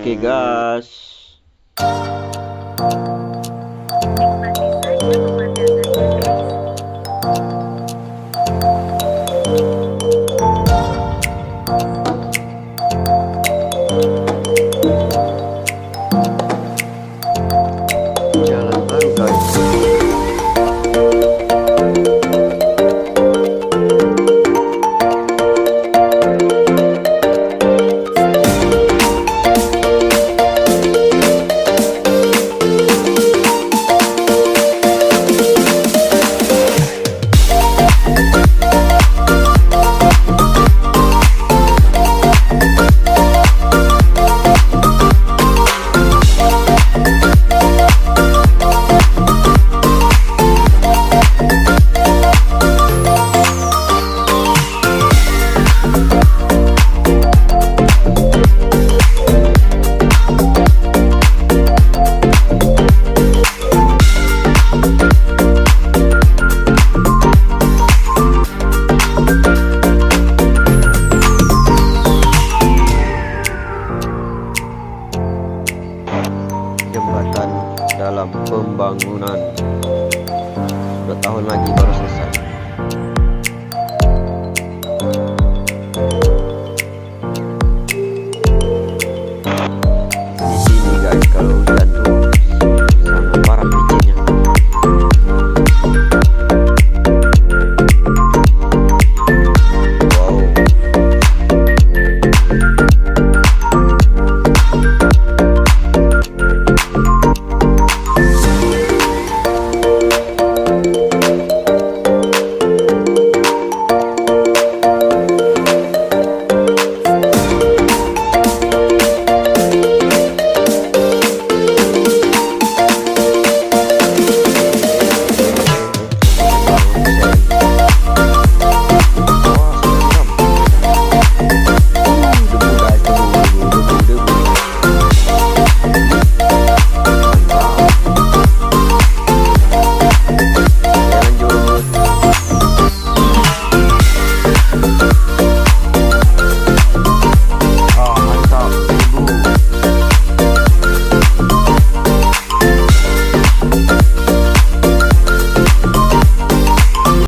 Oke gas. Jalan baru guys. Jembatan dalam pembangunan, 2 tahun lagi baru selesai. Di sini guys, kalau hujan tuh sangat parah licinnya.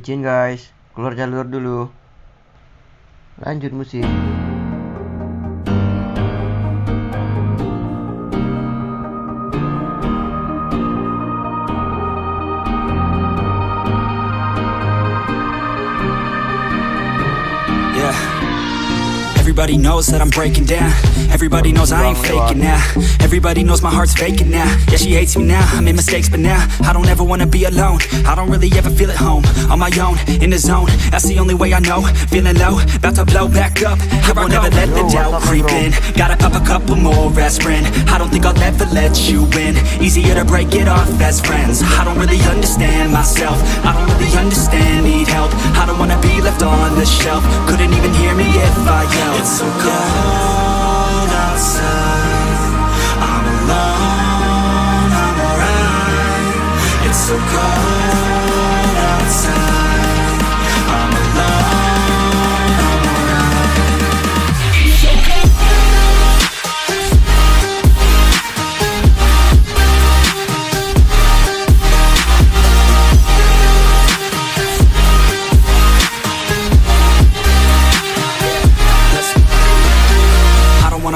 Izin guys, keluar jalur dulu. Lanjut musik. Everybody knows that I'm breaking down. Everybody knows I ain't faking now. Everybody knows my heart's vacant now. Yeah, she hates me now, I made mistakes but now I don't ever wanna be alone. I don't really ever feel at home. On my own, in the zone, that's the only way I know. Feeling low, about to blow back up. I won't ever let the doubt creep in. Gotta pop a couple more aspirin. I don't think I'll ever let you in. Easier to break it off as friends. I don't really understand myself. I don't really understand, need help. I don't wanna be left on the shelf. Couldn't even hear me if I yelled. It's so cold outside, I'm alone, I'm alright. It's so cold outside, I'm alone, I'm alright. It's so cold.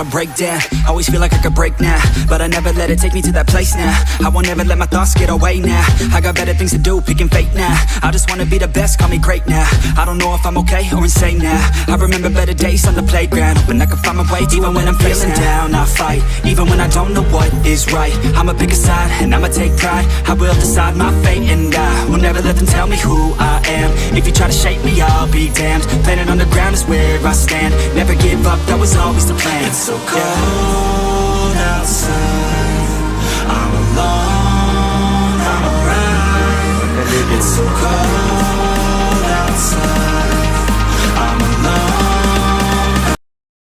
Break down, always feel like I could break now, but I never let it take me to that place now. I won't ever let my thoughts get away now. I got better things to do, picking fate now. I just wanna be the best, call me great now. I don't know if I'm okay or insane now. I remember better days on the playground, hoping I could find my way. Even when I'm feeling down, I fight. Even when I don't know what is right, I'ma pick a side and I'ma take pride. I will decide my fate and I will never let them tell me who I am. If you try to shape me, I'll be damned. Planet on the ground is where I stand. Never give up, that was always the plan. It's so cold outside,